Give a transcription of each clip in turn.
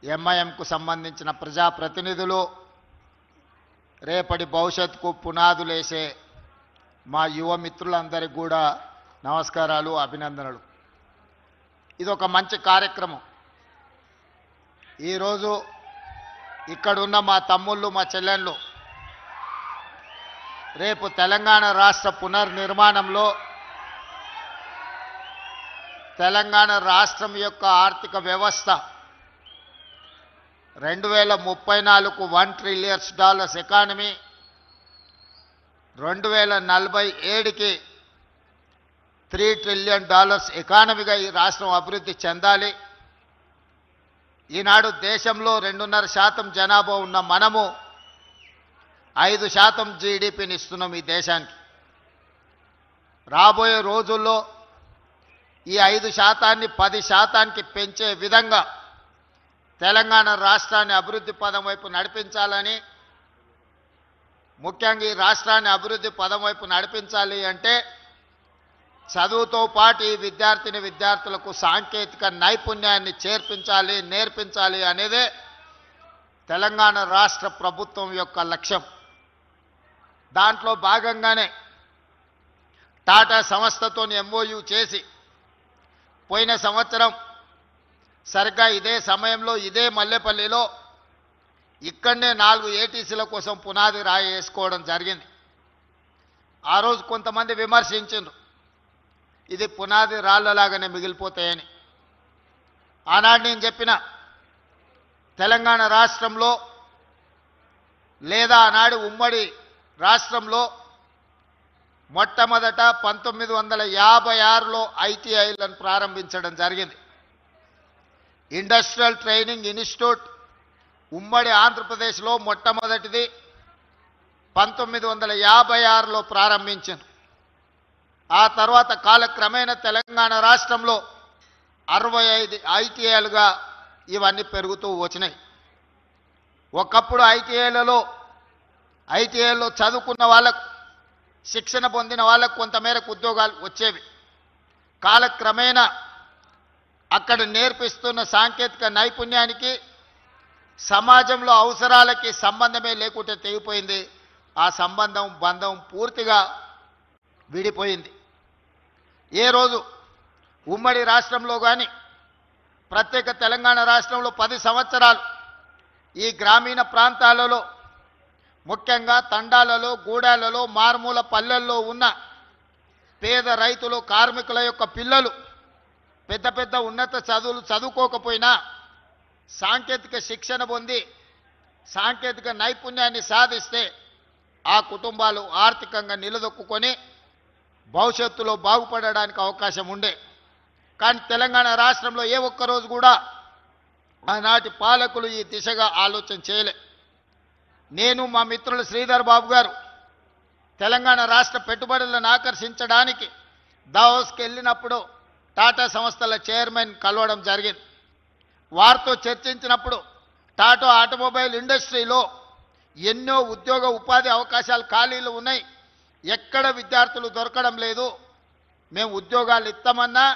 ఎంఐఎంకు సంబంధించిన ప్రజాప్రతినిధులు, రేపటి భవిష్యత్తుకు పునాదులేసే మా యువ మిత్రులందరికీ కూడా నమస్కారాలు, అభినందనలు. ఇది ఒక మంచి కార్యక్రమం. ఈరోజు ఇక్కడున్న మా తమ్ముళ్ళు, మా చెల్లెళ్ళు రేపు తెలంగాణ రాష్ట్ర పునర్నిర్మాణంలో తెలంగాణ రాష్ట్రం యొక్క ఆర్థిక వ్యవస్థ 2034కు $1 ట్రిలియన్ ఎకానమీ, 2047కి $3 ట్రిలియన్ ఎకానమీగా ఈ రాష్ట్రం అభివృద్ధి చెందాలి. ఈనాడు దేశంలో 2.5% జనాభా ఉన్న మనము 5% జీడిపిని ఇస్తున్నాం ఈ దేశానికి. రాబోయే రోజుల్లో ఈ 5%ని 10%కి పెంచే విధంగా తెలంగాణ రాష్ట్రాన్ని అభివృద్ధి పదం వైపు నడిపించాలని, ముఖ్యంగా ఈ రాష్ట్రాన్ని అభివృద్ధి పదం వైపు నడిపించాలి అంటే చదువుతో పాటు ఈ విద్యార్థులకు సాంకేతిక నైపుణ్యాన్ని నేర్పించాలి అనేదే తెలంగాణ రాష్ట్ర ప్రభుత్వం యొక్క లక్ష్యం. దాంట్లో భాగంగానే టాటా సంస్థతో ఎంఓయూ చేసి పోయిన సంవత్సరం సరిగ్గా ఇదే సమయంలో ఇదే మల్లెపల్లిలో ఇక్కడనే 4 ఏటీసీల కోసం పునాది రాయి వేసుకోవడం జరిగింది. ఆ రోజు కొంతమంది విమర్శించారు, ఇది పునాది రాళ్లలాగానే మిగిలిపోతాయని. ఆనాడు నేను చెప్పిన తెలంగాణ రాష్ట్రంలో లేదా ఆనాడు ఉమ్మడి రాష్ట్రంలో మొట్టమొదట 1956లో ఐటీఐలను ప్రారంభించడం జరిగింది. ఇండస్ట్రియల్ ట్రైనింగ్ ఇన్స్టిట్యూట్ ఉమ్మడి ఆంధ్రప్రదేశ్లో మొట్టమొదటిది 1956లో ప్రారంభించారు. ఆ తర్వాత కాలక్రమేణా తెలంగాణ రాష్ట్రంలో 65 ఐటీఐలుగా ఇవన్నీ పెరుగుతూ వచ్చినాయి. ఒకప్పుడు ఐటీఐలో చదువుకున్న వాళ్ళకు, శిక్షణ పొందిన వాళ్ళకు కొంతమేరకు ఉద్యోగాలు వచ్చేవి. కాలక్రమేణా అక్కడ నేర్పిస్తున్న సాంకేతిక నైపుణ్యానికి సమాజంలో అవసరాలకి సంబంధమే లేకుంటే తెగిపోయింది. ఆ బంధం పూర్తిగా విడిపోయింది. ఏ రోజు ఉమ్మడి రాష్ట్రంలో కానీ ప్రత్యేక తెలంగాణ రాష్ట్రంలో 10 సంవత్సరాలు ఈ గ్రామీణ ప్రాంతాలలో, ముఖ్యంగా తండాలలో, గూడాలలో, మారుమూల పల్లెల్లో ఉన్న పేద రైతులు, కార్మికుల యొక్క పిల్లలు పెద్ద ఉన్నత చదువులు చదువుకోకపోయినా సాంకేతిక శిక్షణ పొంది సాంకేతిక నైపుణ్యాన్ని సాధిస్తే ఆ కుటుంబాలు ఆర్థికంగా నిలదొక్కుని భవిష్యత్తులో బాగుపడడానికి అవకాశం ఉండే. కానీ తెలంగాణ రాష్ట్రంలో ఏ ఒక్కరోజు కూడా ఆనాటి పాలకులు ఈ దిశగా ఆలోచన చేయలే. నేను, మా మిత్రులు శ్రీధర్ బాబు గారు తెలంగాణ రాష్ట్ర పెట్టుబడులను ఆకర్షించడానికి దావోస్కి వెళ్ళినప్పుడు టాటా సంస్థల చైర్మన్ కలవడం జరిగింది. వారితో చర్చించినప్పుడు టాటా ఆటోమొబైల్ ఇండస్ట్రీలో ఎన్నో ఉద్యోగ ఉపాధి అవకాశాలు ఖాళీలు ఉన్నాయి, ఎక్కడ విద్యార్థులు దొరకడం లేదు, మేము ఉద్యోగాలు ఇస్తామన్నా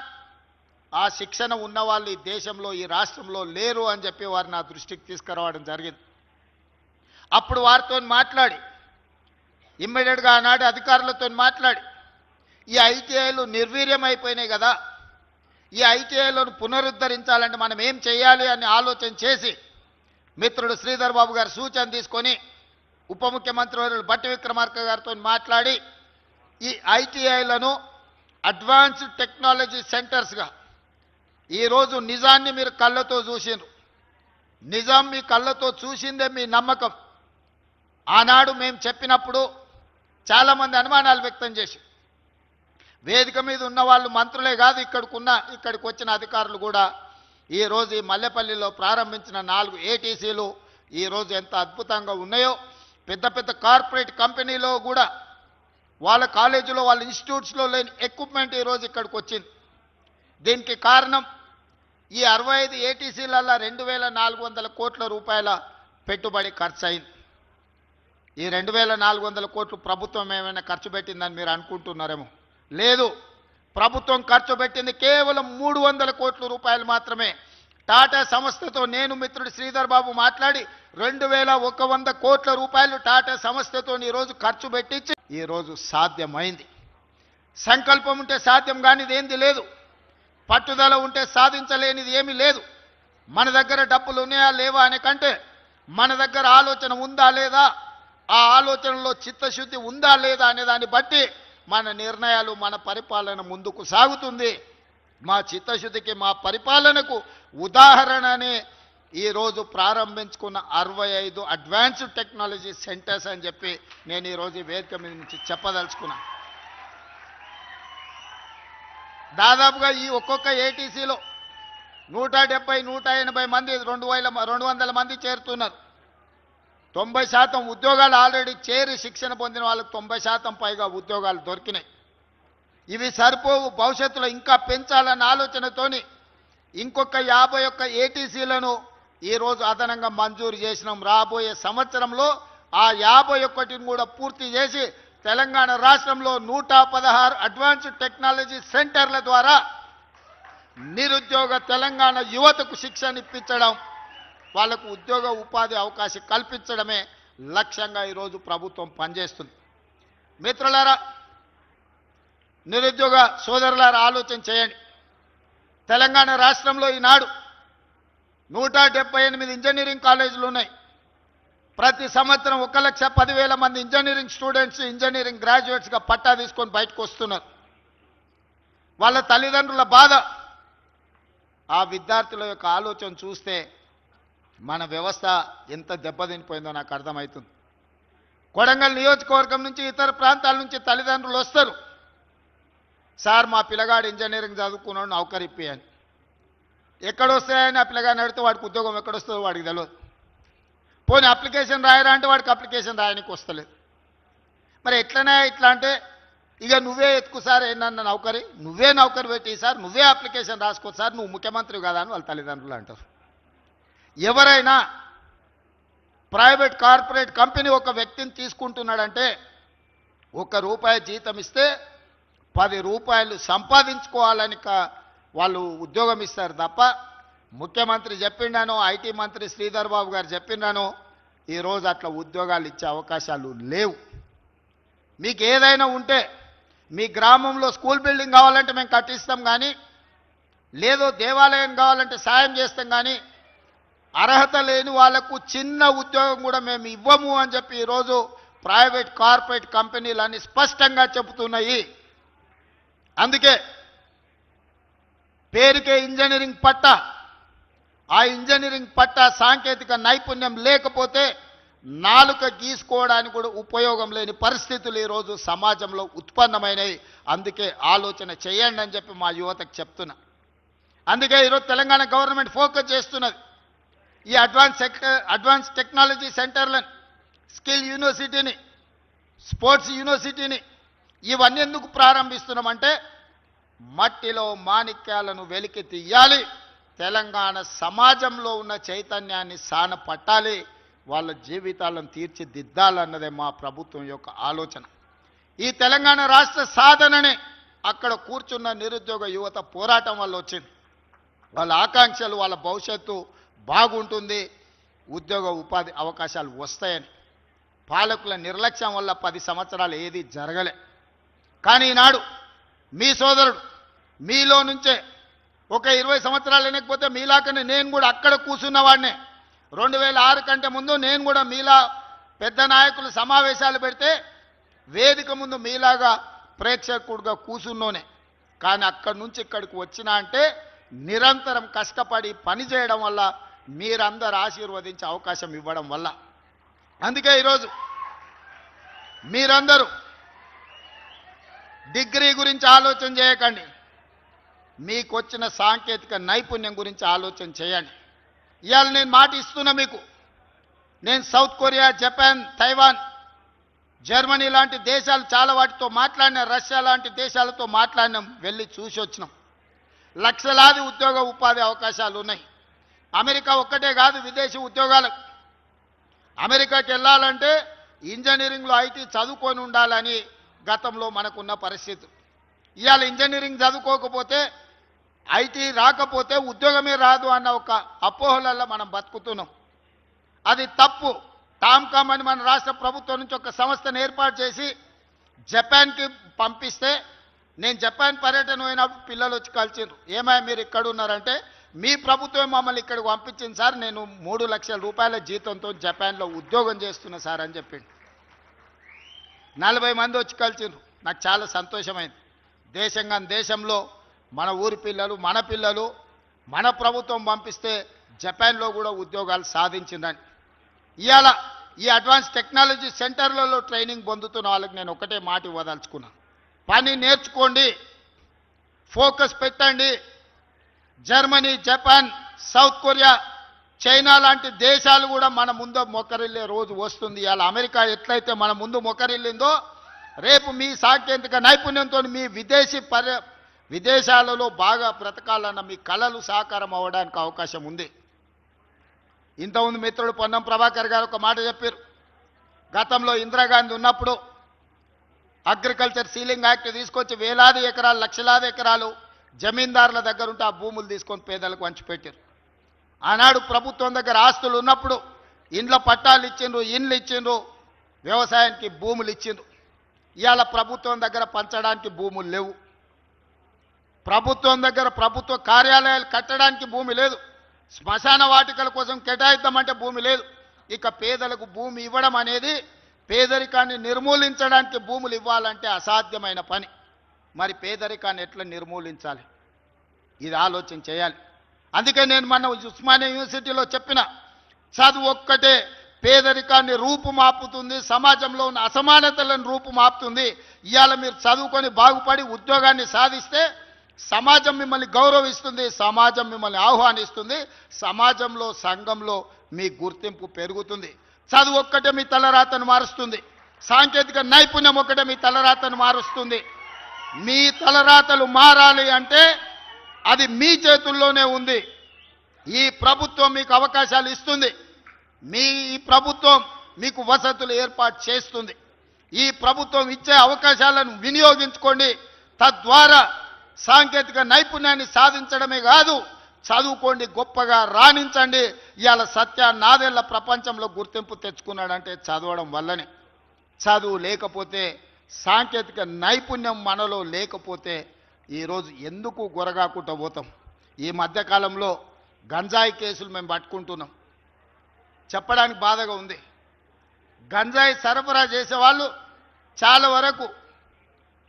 ఆ శిక్షణ ఉన్నవాళ్ళు ఈ దేశంలో, ఈ రాష్ట్రంలో లేరు అని చెప్పి వారు నా దృష్టికి తీసుకురావడం జరిగింది. అప్పుడు వారితో మాట్లాడి ఇమ్మీడియట్గా ఆనాటి అధికారులతో మాట్లాడి ఈ ఐటీఐలు నిర్వీర్యం అయిపోయినాయి కదా, ఈ ఐటీఐలను పునరుద్ధరించాలంటే మనం ఏం చేయాలి అని ఆలోచన చేసి మిత్రుడు శ్రీధర్ బాబు గారు సూచన తీసుకొని ఉప ముఖ్యమంత్రి వర్యులు బట్టి విక్రమార్క గారితో మాట్లాడి ఈ ఐటీఐలను అడ్వాన్స్డ్ టెక్నాలజీ సెంటర్స్గా, ఈరోజు నిజాన్ని మీరు కళ్ళతో చూసిండ్రు, నిజాం మీ కళ్ళతో చూసిందే మీ నమ్మకం. ఆనాడు మేము చెప్పినప్పుడు చాలామంది అనుమానాలు వ్యక్తం చేసి, వేదిక మీద ఉన్న వాళ్ళు మంత్రులే కాదు, ఇక్కడికి వచ్చిన అధికారులు కూడా ఈరోజు ఈ మల్లెపల్లిలో ప్రారంభించిన 4 ఏటీసీలు ఈరోజు ఎంత అద్భుతంగా ఉన్నాయో, పెద్ద కార్పొరేట్ కంపెనీలో కూడా వాళ్ళ కాలేజీలో, వాళ్ళ ఇన్స్టిట్యూట్స్లో లేని ఎక్విప్మెంట్ ఈరోజు ఇక్కడికి వచ్చింది. దీనికి కారణం ఈ 65 ఏటీసీలలో 2400 కోట్ల రూపాయల పెట్టుబడి ఖర్చు అయింది. ఈ 2400 కోట్లు ప్రభుత్వం ఏమైనా ఖర్చు పెట్టిందని మీరు అనుకుంటున్నారేమో. లేదు, ప్రభుత్వం ఖర్చు పెట్టింది కేవలం 300 కోట్ల రూపాయలు మాత్రమే టాటా సంస్థతో నేను మిత్రుడు శ్రీధర్ బాబు మాట్లాడి 2100 కోట్ల రూపాయలు టాటా సంస్థతో ఈరోజు ఖర్చు పెట్టించి ఈరోజు సాధ్యమైంది. సంకల్పం ఉంటే సాధ్యం కానిది ఏంది లేదు, పట్టుదల ఉంటే సాధించలేనిది ఏమీ లేదు. మన దగ్గర డబ్బులు ఉన్నాయా లేవా అనే కంటే మన దగ్గర ఆలోచన ఉందా లేదా, ఆ ఆలోచనలో చిత్తశుద్ధి ఉందా లేదా అనే దాన్ని బట్టి మన నిర్ణయాలు, మన పరిపాలన ముందుకు సాగుతుంది. మా చిత్తశుద్ధికి, మా పరిపాలనకు ఉదాహరణనే ఈరోజు ప్రారంభించుకున్న 65 అడ్వాన్స్డ్ టెక్నాలజీ సెంటర్స్ అని చెప్పి నేను ఈరోజు ఈ వేదిక మీద నుంచి చెప్పదలుచుకున్నా. దాదాపుగా ఈ ఒక్కొక్క ఏటీసీలో 170, 180 మంది, 200 మంది చేరుతున్నారు. 90% ఉద్యోగాలు ఆల్రెడీ చేరి శిక్షణ పొందిన వాళ్ళకు 90% పైగా ఉద్యోగాలు దొరికినాయి. ఇవి సరిపోవు, భవిష్యత్తులో ఇంకా పెంచాలన్న ఆలోచనతోని ఇంకొక 51 ఏటీసీలను ఈరోజు అదనంగా మంజూరు చేసినాం. రాబోయే సంవత్సరంలో ఆ 51ని కూడా పూర్తి చేసి తెలంగాణ రాష్ట్రంలో 116 అడ్వాన్స్డ్ టెక్నాలజీ సెంటర్ల ద్వారా నిరుద్యోగ తెలంగాణ యువతకు శిక్షణ ఇప్పించడం, వాళ్లకు ఉద్యోగ ఉపాధి అవకాశం కల్పించడమే లక్ష్యంగా ఈరోజు ప్రభుత్వం పనిచేస్తుంది. మిత్రులారా, నిరుద్యోగ సోదరులారా, ఆలోచన చేయండి. తెలంగాణ రాష్ట్రంలో ఈనాడు 178 ఇంజనీరింగ్ కాలేజీలు ఉన్నాయి. ప్రతి సంవత్సరం 1,10,000 మంది ఇంజనీరింగ్ స్టూడెంట్స్, ఇంజనీరింగ్ గ్రాడ్యుయేట్స్గా పట్టా తీసుకొని బయటకు వస్తున్నారు. వాళ్ళ తల్లిదండ్రుల బాధ, ఆ విద్యార్థుల యొక్క ఆలోచన చూస్తే మన వ్యవస్థ ఎంత దెబ్బతినిపోయిందో నాకు అర్థమవుతుంది. కొడంగల్ నియోజకవర్గం నుంచి, ఇతర ప్రాంతాల నుంచి తల్లిదండ్రులు వస్తారు. సార్, మా పిల్లగాడు ఇంజనీరింగ్ చదువుకున్నాడు, నౌకరీ ఇప్పియని. ఎక్కడొస్తాయని ఆ పిల్లగాడిని అడిగితే వాడికి ఉద్యోగం ఎక్కడొస్తుందో వాడికి తెలియదు. పోనీ అప్లికేషన్ రాయరా అంటే వాడికి అప్లికేషన్ రాయడానికి వస్తలేదు. మరి ఎట్లనే ఇట్లా అంటే, ఇక నువ్వే ఎత్తుకు సార్, ఏంటన్న నౌకరీ, నువ్వే నౌకరీ పెట్టి సార్, నువ్వే అప్లికేషన్ రాసుకో సార్, నువ్వు ముఖ్యమంత్రి కదా అని వాళ్ళ తల్లిదండ్రులు అంటారు. ఎవరైనా ప్రైవేట్ కార్పొరేట్ కంపెనీ ఒక వ్యక్తిని తీసుకుంటున్నాడంటే ₹1 జీతం ఇస్తే 10 రూపాయలు సంపాదించుకోవాలని వాళ్ళు ఉద్యోగం ఇస్తారు తప్ప, ముఖ్యమంత్రి చెప్పిండానో, ఐటీ మంత్రి శ్రీధర్ బాబు గారు చెప్పిండానో ఈరోజు అట్లా ఉద్యోగాలు ఇచ్చే అవకాశాలు లేవు. మీకు ఏదైనా ఉంటే మీ గ్రామంలో స్కూల్ బిల్డింగ్ కావాలంటే మేము కట్టిస్తాం కానీ, లేదో దేవాలయం కావాలంటే సాయం చేస్తాం కానీ, అర్హత లేని వాళ్లకు చిన్న ఉద్యోగం కూడా మేము ఇవ్వము అని చెప్పి ఈరోజు ప్రైవేట్ కార్పొరేట్ కంపెనీలన్నీ స్పష్టంగా చెబుతున్నాయి. అందుకే పేరుకే ఇంజనీరింగ్ పట్టా, ఆ ఇంజనీరింగ్ పట్టా సాంకేతిక నైపుణ్యం లేకపోతే నాలుక గీసుకోవడానికి కూడా ఉపయోగం లేని పరిస్థితులు ఈరోజు సమాజంలో ఉత్పన్నమైనవి. అందుకే ఆలోచన చేయండి అని చెప్పి మా యువతకు చెప్తున్నా. అందుకే ఈరోజు తెలంగాణ గవర్నమెంట్ ఫోకస్ చేస్తున్నది. ఈ అడ్వాన్స్ టెక్నాలజీ సెంటర్లను, స్కిల్ యూనివర్సిటీని, స్పోర్ట్స్ యూనివర్సిటీని ఇవన్నీ ఎందుకు ప్రారంభిస్తున్నామంటే మట్టిలో మాణిక్యాలను వెలికి తీయాలి, తెలంగాణ సమాజంలో ఉన్న చైతన్యాన్ని సానపట్టాలి, వాళ్ళ జీవితాలను తీర్చిదిద్దాలన్నదే మా ప్రభుత్వం యొక్క ఆలోచన. ఈ తెలంగాణ రాష్ట్ర సాధననే అక్కడ కూర్చున్న నిరుద్యోగ యువత పోరాటం వల్ల వచ్చింది. వాళ్ళ ఆకాంక్షలు, వాళ్ళ భవిష్యత్తు బాగుంటుంది, ఉద్యోగ ఉపాధి అవకాశాలు వస్తాయని. పాలకుల నిర్లక్ష్యం వల్ల 10 సంవత్సరాలు ఏది జరగలే. కానీ ఈనాడు మీ సోదరుడు మీలో నుంచే ఒక 20 సంవత్సరాలు వెనకపోతే మీలాకనే నేను కూడా అక్కడ కూర్చున్నవాడినే. 2006 కంటే ముందు నేను కూడా మీలా పెద్ద నాయకులు సమావేశాలు పెడితే వేదిక ముందు మీలాగా ప్రేక్షకుడుగా కూర్చున్నోనే. కానీ అక్కడి నుంచి ఇక్కడికి వచ్చినా అంటే నిరంతరం కష్టపడి పనిచేయడం వల్ల, మీరందరూ ఆశీర్వదించే అవకాశం ఇవ్వడం వల్ల. అందుకే ఈరోజు మీరందరూ డిగ్రీ గురించి ఆలోచన చేయకండి, మీకు వచ్చిన సాంకేతిక నైపుణ్యం గురించి ఆలోచన చేయండి. ఇవాళ నేను మాట ఇస్తున్నా మీకు, నేను south Korea, Japan, Taiwan, Germany లాంటి దేశాలు చాలా వాటితో మాట్లాడినా, రష్యా లాంటి దేశాలతో మాట్లాడినాం, వెళ్ళి చూసి వచ్చినాం. లక్షలాది ఉద్యోగ ఉపాధి అవకాశాలు ఉన్నాయి. అమెరికా ఒక్కటే కాదు, విదేశీ ఉద్యోగాలు. అమెరికాకి వెళ్ళాలంటే ఇంజనీరింగ్లో ఐటీ చదువుకొని ఉండాలని గతంలో మనకున్న పరిస్థితి. ఇవాళ ఇంజనీరింగ్ చదువుకోకపోతే ఐటీ రాకపోతే ఉద్యోగమే రాదు అన్న ఒక అపోహలలో మనం బతుకుతున్నాం. అది తప్పు. టామ్కామ్ అని మన రాష్ట్ర ప్రభుత్వం నుంచి ఒక సంస్థను ఏర్పాటు చేసి జపాన్కి పంపిస్తే, నేను జపాన్ పర్యటన పోయినప్పుడు పిల్లలు వచ్చి కలిసిండ్రు. ఏమైనా మీరు ఇక్కడ ఉన్నారంటే, మీ ప్రభుత్వం మమ్మల్ని ఇక్కడికి పంపించింది సార్, నేను 3 లక్షల రూపాయల జీతంతో జపాన్లో ఉద్యోగం చేస్తున్నా సార్ అని చెప్పిండు. 40 మంది వచ్చి కలిసిండ్రు. నాకు చాలా సంతోషమైంది. దేశంలో మన ఊరి పిల్లలు, మన పిల్లలు మన ప్రభుత్వం పంపిస్తే జపాన్లో కూడా ఉద్యోగాలు సాధించిందని. ఇవాళ ఈ అడ్వాన్స్ టెక్నాలజీ సెంటర్లలో ట్రైనింగ్ పొందుతున్న వాళ్ళకి నేను ఒకటే మాట ఇవ్వదలుచుకున్నాను. పని నేర్చుకోండి, ఫోకస్ పెట్టండి. Germany, Japan, south Korea, China లాంటి దేశాలు కూడా మన ముందు మొక్కరిల్లే రోజు వస్తుంది. ఇవాళ అమెరికా ఎట్లయితే మన ముందు మొక్కరిల్లిందో, రేపు మీ సాంకేతిక నైపుణ్యంతో మీ విదేశాలలో బాగా బ్రతకాలన్న మీ కళలు సాకారం అవ్వడానికి అవకాశం ఉంది. ఇంతకుముందు మిత్రుడు పొన్నం ప్రభాకర్ గారు ఒక మాట చెప్పారు. గతంలో ఇందిరాగాంధీ ఉన్నప్పుడు అగ్రికల్చర్ సీలింగ్ యాక్ట్ తీసుకొచ్చి వేలాది ఎకరాలు, లక్షలాది ఎకరాలు జమీందారుల దగ్గర ఉంటే ఆ భూములు తీసుకొని పేదలకు పంచిపెట్టారు. ఆనాడు ప్రభుత్వం దగ్గర ఆస్తులు ఉన్నప్పుడు ఇండ్ల పట్టాలు ఇచ్చిండ్రు, ఇండ్లు ఇచ్చిండ్రు, వ్యవసాయానికి భూములు ఇచ్చిండ్రు. ఇవాళ ప్రభుత్వం దగ్గర పంచడానికి భూములు లేవు. ప్రభుత్వం దగ్గర ప్రభుత్వ కార్యాలయాలు కట్టడానికి భూమి లేదు. శ్మశాన వాటికల కోసం కేటాయిద్దామంటే భూమి లేదు. ఇక పేదలకు భూమి ఇవ్వడం అనేది, పేదరికాన్ని నిర్మూలించడానికి భూములు ఇవ్వాలంటే అసాధ్యమైన పని. మరి పేదరికాన్ని ఎట్లా నిర్మూలించాలి, ఇది ఆలోచన చేయాలి. అందుకే నేను మన ఉస్మానియా యూనివర్సిటీలో చెప్పిన, చదువు ఒక్కటే పేదరికాన్ని రూపుమాపుతుంది, సమాజంలో ఉన్న అసమానతలను రూపుమాపుతుంది. ఇవాళ మీరు చదువుకొని బాగుపడి ఉద్యోగాన్ని సాధిస్తే సమాజం మిమ్మల్ని గౌరవిస్తుంది, సమాజం మిమ్మల్ని ఆహ్వానిస్తుంది, సమాజంలో, సంఘంలో మీ గుర్తింపు పెరుగుతుంది. చదువు ఒక్కటే మీ తలరాతను మారుస్తుంది. సాంకేతిక నైపుణ్యం ఒక్కటే మీ తలరాతను మారుస్తుంది. మీ తలరాతలు మారాలి అంటే అది మీ చేతుల్లోనే ఉంది. ఈ ప్రభుత్వం మీకు అవకాశాలు ఇస్తుంది. ఈ ప్రభుత్వం మీకు వసతులు ఏర్పాటు చేస్తుంది. ఈ ప్రభుత్వం ఇచ్చే అవకాశాలను వినియోగించుకోండి. తద్వారా సాంకేతిక నైపుణ్యాన్ని సాధించడమే కాదు, చదువుకోండి, గొప్పగా రాణించండి. ఇవాళ సత్య నాదేళ్ల ప్రపంచంలో గుర్తింపు తెచ్చుకున్నాడంటే చదవడం వల్లనే. చదువు లేకపోతే, సాంకేతిక నైపుణ్యం మనలో లేకపోతే ఈరోజు ఎందుకు గొరగాకుండా పోతాం. ఈ మధ్యకాలంలో గంజాయి కేసులు మేము పట్టుకుంటున్నాం. చెప్పడానికి బాధగా ఉంది. గంజాయి సరఫరా చేసేవాళ్ళు చాలా వరకు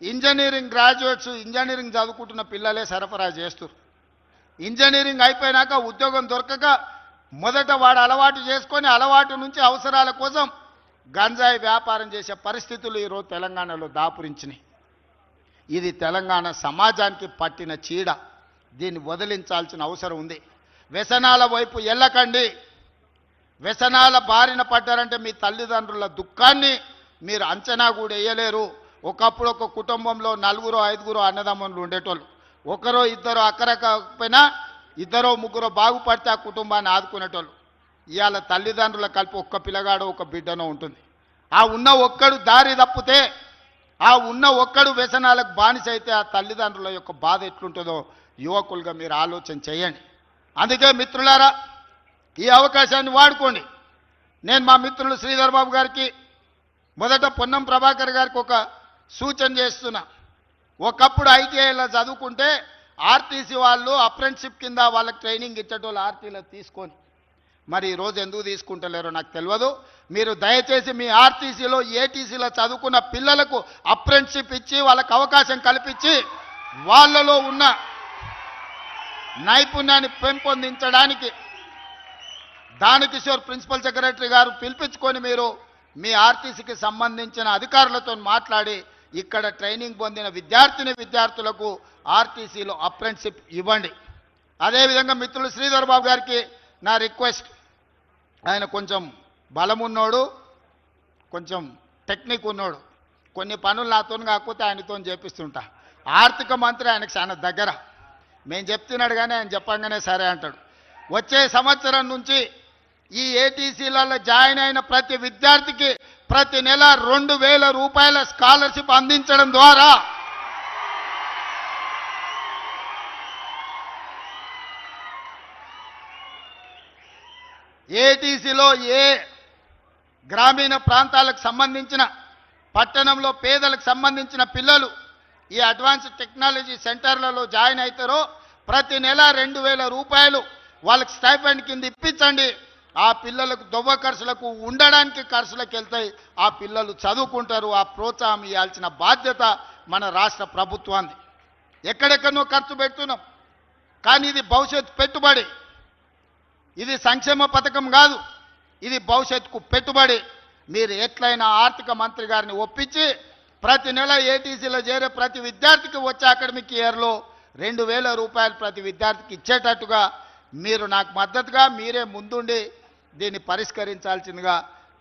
ఇంజనీరింగ్ గ్రాడ్యుయేట్స్, ఇంజనీరింగ్ చదువుకుంటున్న పిల్లలే సరఫరా చేస్తారు. ఇంజనీరింగ్ అయిపోయినాక ఉద్యోగం దొరకక మొదట వాడు అలవాటు చేసుకొని, అలవాటు నుంచి అవసరాల కోసం గంజాయి వ్యాపారం చేసే పరిస్థితులు ఈరోజు తెలంగాణలో దాపురించినాయి. ఇది తెలంగాణ సమాజానికి పట్టిన చీడ. దీన్ని వదిలించాల్సిన అవసరం ఉంది. వ్యసనాల వైపు వెళ్ళకండి. వ్యసనాల బారిన పడ్డారంటే మీ తల్లిదండ్రుల దుఃఖాన్ని మీరు అంచనా కూడా వేయలేరు. ఒకప్పుడు ఒక కుటుంబంలో 4, 5 అన్నదమ్ములు ఉండేటోళ్ళు. ఒకరో ఇద్దరు అక్కరకపోయినా 2, 3 బాగుపడితే ఆ కుటుంబాన్ని ఆదుకునేటోళ్ళు. ఇవాళ తల్లిదండ్రుల కలిపి ఒక్క పిల్లగాడో ఒక బిడ్డనో ఉంటుంది. ఆ ఉన్న ఒక్కడు దారి తప్పితే, ఆ ఉన్న ఒక్కడు వ్యసనాలకు బానిస అయితే ఆ తల్లిదండ్రుల యొక్క బాధ ఎట్లుంటుందో యువకులుగా మీరు ఆలోచన చేయండి. అందుకే మిత్రులారా, ఈ అవకాశాన్ని వాడుకోండి. నేను మా మిత్రులు శ్రీధర్ బాబు గారికి, మొదట పొన్నం ప్రభాకర్ గారికి ఒక సూచన చేస్తున్నా. ఒకప్పుడు ఐటీఐలో చదువుకుంటే ఆర్టీసీ వాళ్ళు అప్రెంటిస్షిప్ కింద వాళ్ళకి ట్రైనింగ్ ఇచ్చేటోళ్ళు ఆర్టీలో తీసుకొని, మరి ఈరోజు ఎందుకు తీసుకుంటలేరో నాకు తెలియదు. మీరు దయచేసి మీ ఆర్టీసీలో, ఏటీసీలో చదువుకున్న పిల్లలకు అప్రెంటిస్షిప్ ఇచ్చి వాళ్ళకు అవకాశం కల్పించి వాళ్ళలో ఉన్న నైపుణ్యాన్ని పెంపొందించడానికి దానకిషోర్ ప్రిన్సిపల్ సెక్రటరీ గారు పిలిపించుకొని మీరు మీ ఆర్టీసీకి సంబంధించిన అధికారులతో మాట్లాడి ఇక్కడ ట్రైనింగ్ పొందిన విద్యార్థులకు ఆర్టీసీలో అప్రెంటిస్షిప్ ఇవ్వండి. అదేవిధంగా మిత్రులు శ్రీధర్ బాబు గారికి నా రిక్వెస్ట్, ఆయన కొంచెం బలమున్నోడు, కొంచెం టెక్నిక్ ఉన్నోడు, కొన్ని పనులు నాతో కాకపోతే ఆయనతో చేపిస్తుంటా. ఆర్థిక మంత్రి ఆయనకు చాలా దగ్గర. మేము చెప్తున్నాడు కానీ ఆయన చెప్పంగానే సరే అంటాడు. వచ్చే సంవత్సరం నుంచి ఈ ఏటీసీలలో జాయిన్ అయిన ప్రతి విద్యార్థికి ప్రతి నెల 2,000 రూపాయల స్కాలర్షిప్ అందించడం ద్వారా ఏటీసీలో ఏ గ్రామీణ ప్రాంతాలకు సంబంధించిన పట్టణంలో పేదలకు సంబంధించిన పిల్లలు ఈ అడ్వాన్స్డ్ టెక్నాలజీ సెంటర్లలో జాయిన్ అవుతారో ప్రతి నెల 2,000 రూపాయలు వాళ్ళకి స్టైపెండ్ కింద ఇప్పించండి. ఆ పిల్లలకు దొవ్వ ఖర్చులకు ఉండడానికి ఖర్చులకు వెళ్తాయి. ఆ పిల్లలు చదువుకుంటారు. ఆ ప్రోత్సాహం ఇవ్వాల్సిన బాధ్యత మన రాష్ట్ర ప్రభుత్వాన్ని. ఎక్కడెక్కడో ఖర్చు పెడుతున్నాం, కానీ ఇది భవిష్యత్తు పెట్టుబడి. ఇది సంక్షేమ పథకం కాదు, ఇది భవిష్యత్తుకు పెట్టుబడి. మీరు ఎట్లయినా ఆర్థిక మంత్రి గారిని ఒప్పించి ప్రతి నెల ఏటీసీలో చేరే ప్రతి విద్యార్థికి వచ్చే అకాడమిక్ ఇయర్లో 2,000 రూపాయలు ప్రతి విద్యార్థికి ఇచ్చేటట్టుగా మీరు నాకు మద్దతుగా మీరే ముందుండి దీన్ని పరిష్కరించాల్సిందిగా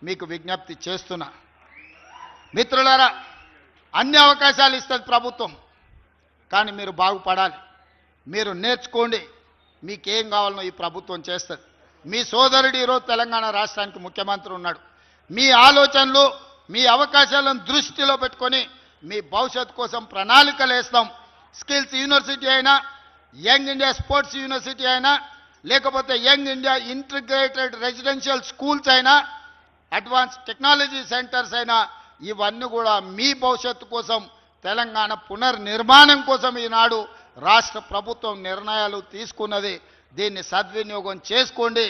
మీకు విజ్ఞప్తి చేస్తున్నా. మిత్రులారా, అన్ని అవకాశాలు ఇస్తుంది ప్రభుత్వం, కానీ మీరు బాగుపడాలి. మీరు నేర్చుకోండి. మీకేం కావాలనో ఈ ప్రభుత్వం చేస్తుంది. మీ సోదరుడు ఈరోజు తెలంగాణ రాష్ట్రానికి ముఖ్యమంత్రి ఉన్నాడు. మీ ఆలోచనలు, మీ అవకాశాలను దృష్టిలో పెట్టుకొని మీ భవిష్యత్తు కోసం ప్రణాళికలు వేస్తాం. స్కిల్స్ యూనివర్సిటీ అయినా, యంగ్ ఇండియా స్పోర్ట్స్ యూనివర్సిటీ అయినా, లేకపోతే young India integrated residential schools అయినా, అడ్వాన్స్ టెక్నాలజీ సెంటర్స్ అయినా, ఇవన్నీ కూడా మీ భవిష్యత్తు కోసం, తెలంగాణ పునర్నిర్మాణం కోసం ఈనాడు రాష్ట్ర ప్రభుత్వం నిర్ణయాలు తీసుకున్నది. దీన్ని సద్వినియోగం చేసుకోండి.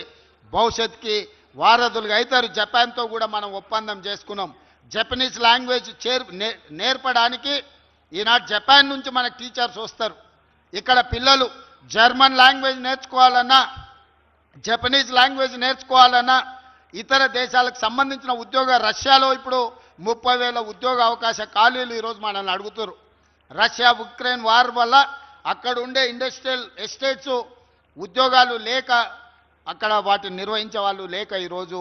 భవిష్యత్తుకి వారధులుగా అవుతారు. జపాన్తో కూడా మనం ఒప్పందం చేసుకున్నాం. జపనీస్ లాంగ్వేజ్ నేర్పడానికి ఈనాడు జపాన్ నుంచి మనకు టీచర్స్ వస్తారు. ఇక్కడ పిల్లలు జర్మన్ లాంగ్వేజ్ నేర్చుకోవాలన్నా, జపనీస్ లాంగ్వేజ్ నేర్చుకోవాలన్నా, ఇతర దేశాలకు సంబంధించిన ఉద్యోగ రష్యాలో ఇప్పుడు 30,000 ఉద్యోగ అవకాశ ఖాళీలు ఈరోజు మనల్ని అడుగుతారు. రష్యా ఉక్రెయిన్ వార్ వల్ల అక్కడ ఉండే ఇండస్ట్రియల్ ఎస్టేట్స్ ఉద్యోగాలు లేక, అక్కడ వాటిని నిర్వహించే వాళ్ళు లేక ఈరోజు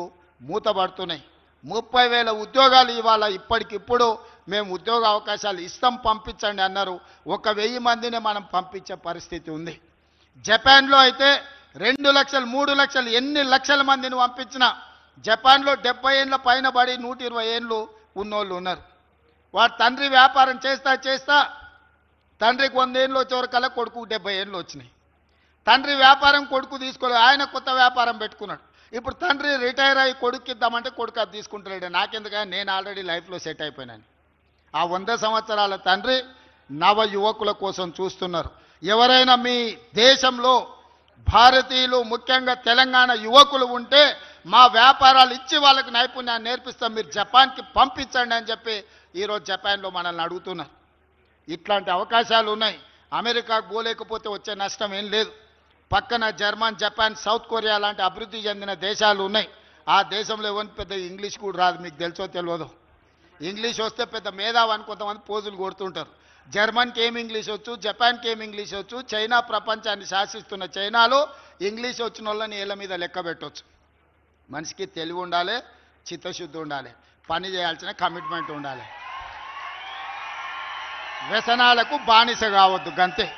మూతపడుతున్నాయి. 30,000 ఉద్యోగాలు ఇవాళ ఇప్పటికిప్పుడు మేము ఉద్యోగ అవకాశాలు ఇస్తాం పంపించండి అన్నారు. 1,000 మందిని మనం పంపించే పరిస్థితి ఉంది. జపాన్లో అయితే 2 లక్షలు 3 లక్షలు ఎన్ని లక్షల మందిని పంపించినా జపాన్లో 70 ఏళ్ళ పైన పడి 120 ఏళ్ళు ఉన్నోళ్ళు ఉన్నారు. వాడు తండ్రి వ్యాపారం చేస్తా తండ్రికి 100 ఏళ్ళు వచ్చేవరకల్లా కొడుకు 70 ఏళ్ళు వచ్చినాయి. తండ్రి వ్యాపారం కొడుకు తీసుకోలేదు, ఆయన కొత్త వ్యాపారం పెట్టుకున్నాడు. ఇప్పుడు తండ్రి రిటైర్ అయ్యి కొడుకు ఇద్దామంటే కొడుకు అది తీసుకుంటలేడు. నాకెందుకని, నేను ఆల్రెడీ లైఫ్లో సెట్ అయిపోయినాను. ఆ 100 సంవత్సరాల తండ్రి నవ యువకుల కోసం చూస్తున్నారు. ఎవరైనా మీ దేశంలో భారతీయులు, ముఖ్యంగా తెలంగాణ యువకులు ఉంటే మా వ్యాపారాలు ఇచ్చి వాళ్ళకి నైపుణ్యాన్ని నేర్పిస్తాం, మీరు జపాన్కి పంపించండి అని చెప్పి ఈరోజు జపాన్లో మనల్ని అడుగుతున్నారు. ఇట్లాంటి అవకాశాలు ఉన్నాయి. అమెరికాకు పోలేకపోతే వచ్చే నష్టం ఏం లేదు. పక్కన జర్మన్, జపాన్, సౌత్ కొరియా లాంటి అభివృద్ధి చెందిన దేశాలు ఉన్నాయి. ఆ దేశంలో ఎవరికి పెద్ద ఇంగ్లీష్ కూడా రాదు, మీకు తెలుసో తెలియదు. ఇంగ్లీష్ వస్తే పెద్ద మేధావి అని కొంతమంది పోజులు కొడుతుంటారు. జర్మన్కి ఏం ఇంగ్లీష్ వచ్చు, జపాన్కి ఏం ఇంగ్లీష్ వచ్చు. చైనా ప్రపంచాన్ని శాసిస్తున్న చైనాలో ఇంగ్లీష్ వచ్చిన వాళ్ళని ఏళ్ళ మీద లెక్క పెట్టవచ్చు. మనిషికి తెలివి ఉండాలి, చిత్తశుద్ధి ఉండాలి, పని చేయాల్సిన కమిట్మెంట్ ఉండాలి, వ్యసనాలకు బానిస కావద్దు, గంతే.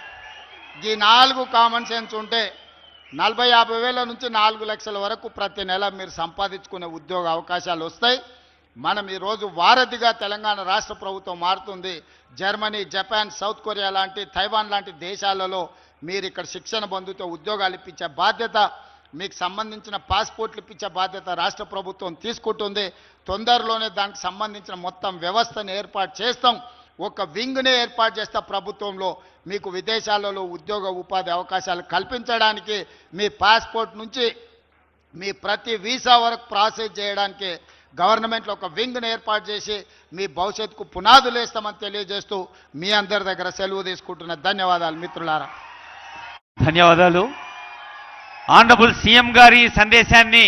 ఈ 4 కామన్ సెన్స్ ఉంటే 40-50 వేల నుంచి 4 లక్షల వరకు ప్రతి నెల మీరు సంపాదించుకునే ఉద్యోగ అవకాశాలు వస్తాయి. మనం ఈరోజు వారధిగా తెలంగాణ రాష్ట్ర ప్రభుత్వం మారుతుంది. జర్మనీ, జపాన్, సౌత్ కొరియా లాంటి, తైవాన్ లాంటి దేశాలలో మీరు ఇక్కడ శిక్షణ పొందుతూ ఉద్యోగాలు ఇప్పించే బాధ్యత, మీకు సంబంధించిన పాస్పోర్ట్లు ఇప్పించే బాధ్యత రాష్ట్ర ప్రభుత్వం తీసుకుంటుంది. తొందరలోనే దానికి సంబంధించిన మొత్తం వ్యవస్థను ఏర్పాటు చేస్తాం. ఒక వింగ్నే ఏర్పాటు చేస్తా ప్రభుత్వంలో. మీకు విదేశాలలో ఉద్యోగ ఉపాధి అవకాశాలు కల్పించడానికి, మీ పాస్పోర్ట్ నుంచి మీ ప్రతి వీసా వరకు ప్రాసెస్ చేయడానికి గవర్నమెంట్లో ఒక వింగ్ని ఏర్పాటు చేసి మీ భవిష్యత్తుకు పునాదులు వేస్తామని తెలియజేస్తూ మీ అందరి దగ్గర సెలవు తీసుకుంటున్న ధన్యవాదాలు మిత్రులారా. ధన్యవాదాలు. ఆనరబుల్ సీఎం గారి సందేశాన్ని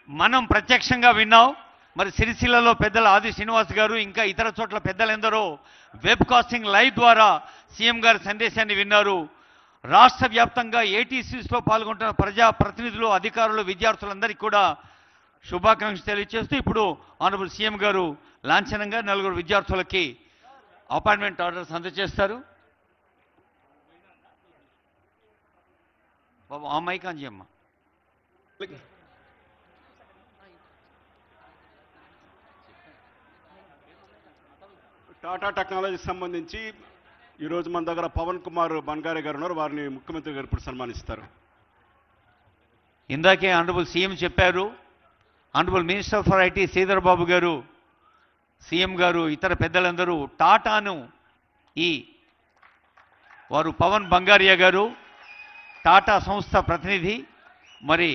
మనం ప్రత్యక్షంగా విన్నాం. మరి సిరిసిల్లలో పెద్దల ఆది శ్రీనివాస్ గారు, ఇంకా ఇతర చోట్ల పెద్దలందరూ వెబ్ కాస్టింగ్ లైవ్ ద్వారా సీఎం గారి సందేశాన్ని విన్నారు. రాష్ట్ర వ్యాప్తంగా ఏటీసీస్లో పాల్గొంటున్న ప్రజా ప్రతినిధులు, అధికారులు, విద్యార్థులందరికీ కూడా శుభాకాంక్షలు తెలియజేస్తూ ఇప్పుడు ఆనరబుల్ సీఎం గారు లాంఛనంగా 4 విద్యార్థులకి అపాయింట్మెంట్ ఆర్డర్స్ అందజేస్తారు. బాబు ఆ మైక్ అని చెప్పమ్మా. టాటా టెక్నాలజీకి సంబంధించి ఈరోజు మన దగ్గర పవన్ కుమార్ బన్గారే గారు ఉన్నారు. వారిని ముఖ్యమంత్రి గారు ఇప్పుడు సన్మానిస్తారు. ఇందాకే ఆనరబుల్ సీఎం చెప్పారు, honourable minister for IT Sridhar Babu గారు, సీఎం గారు, ఇతర పెద్దలందరూ టాటాను వారు పవన్ బంగారియా గారు టాటా సంస్థ ప్రతినిధి, మరి